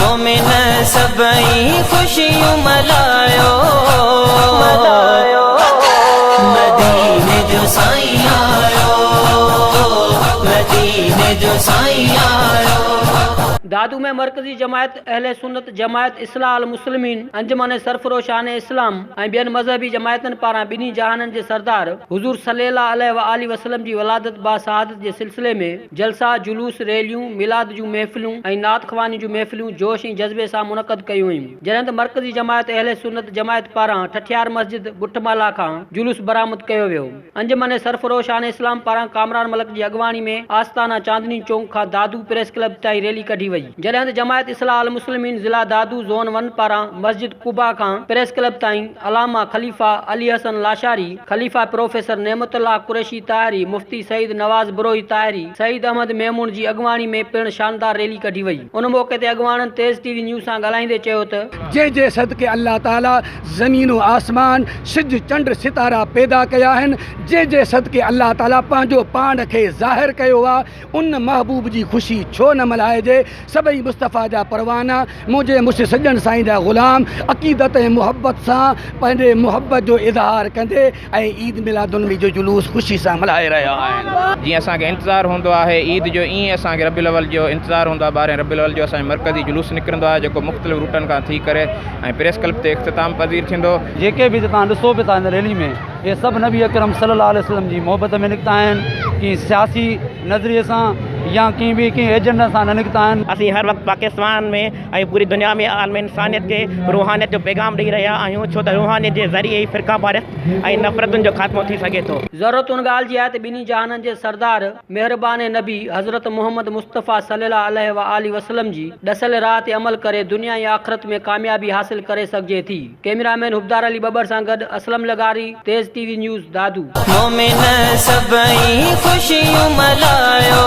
मोमिन सभई खुशियूं मल्हायो मदीने जो साईं आयो मदीने जो साईं आयो। दादू में मरकजी जमायत अहले सुन्नत जमायत इस्लाह अल मुस्लिमीन अंजमन सरफरोशान इस्लाम ऐं ॿियनि मज़हबी जमायतनि पारां ॿिन्ही जहाननि जे सरदार हुज़ूर सल्लल्लाहु अलैहि वसल्लम जी वलादत बा शहादत जे सिलसिले में जलसा जुलूस रैलियूं मिलाद जूं महफ़िलूं ऐं नात ख़वानी जूं महफ़िलूं जोश ऐं जज़्बे सां मुनक़द कयूं वयूं। जॾहिं त मरकजी जमायत अहले सुन्नत जमायत पारां ठठियार मस्जिद बुटमाला खां जुलूस बरामद कयो वियो। अंजमन सरफरोशान इस्लाम पारां कामरान मलक जी अॻवानी में आस्ताना चांदनी चौक खां दादू प्रेस क्लब ताईं रैली कढी वई। जॾहिं त जमायत इस्लाह अल मुस्लिमीन ज़िला दादू ज़ोन 1 पारां मस्जिद कुबा खां प्रेस क्लब ताईं अलामा खलीफ़ा अली हसन लाशारी खलीफ़ा प्रोफेसर नेमतुल्लाह कुरैशी ताहिरी मुफ्ती सईद नवाज़ बुरोही ताहिरी सईद अहमद मेमून जी अॻवानी में पिणु शानदार रैली कढी वई। उन मौक़े ते अॻवाननि तेज़ टीवी न्यूज़ सां ॻाल्हाईंदे चयो त जंहिंजे सदके अल्लाह ताला ज़मीन व आसमान सिज चंड सितारा पैदा कया आहिनि जंहिंजे सदके अल्लाह ताला पंहिंजो पाण खे ज़ाहिर कयो आहे उन महबूब जी ख़ुशी छो न मल्हाइजे। सभई मुस्तफ़ा जा परवाना मुंहिंजे मुझ सॼण साईं जा ग़ुलाम अक़ीदत ऐं मुहबत सां पंहिंजे मुहबत जो इज़हार कंदे ऐं ईद मिलादुन्नबी जो जुलूस ख़ुशी सां मल्हाए रहिया आहिनि। जीअं असांखे इंतज़ारु हूंदो आहे ईद जो ईअं असांखे रबीउल अव्वल जो इंतज़ारु हूंदो आहे। 12 रबीउल अव्वल जो असांजो मरकज़ी जुलूस निकिरंदो आहे जेको मुख़्तलिफ़ रूटनि खां थी करे ऐं प्रेस क्लब ते इख़्तिताम पज़ीर थींदो। जेके बि तव्हां ॾिसो पिया था हिन रैली में इहे सभु नबी अकरम सल्लल्लाहु अलैहि वसल्लम जी मोहबत में निकिता आहिनि कि सियासी नज़रिए सां या कंहिं बि कंहिं एजेंडा सां न निकिता आहिनि। असीं हर वक़्तु पाकिस्तान में ऐं पूरी दुनिया में आलम इंसानियत खे रूहानियत जो पैगाम ॾेई रहिया आहियूं छो त रूहानियत जे ज़रिए ई फ़िरका वारियत ऐं नफ़रतुनि जो ख़ात्मो थी सघे थो। ज़रूरत उन ॻाल्हि जी आहे त ॿिन्ही जहाननि जे सरदार महिरबान नबी हज़रत मोहम्मद मुस्तफ़ा सल्लल्लाहु अलैहि वसल्लम जी ॾसल राह ते अमल करे दुनिया ऐं आख़िरत में कामयाबी हासिल करे सघिजे थी। कैमरामैन हुबदार अली बबर सां गॾु असलम लगारी तेज़ टीवी न्यूज़ दादू। मोमिन सभई खुशियूं मल्हायो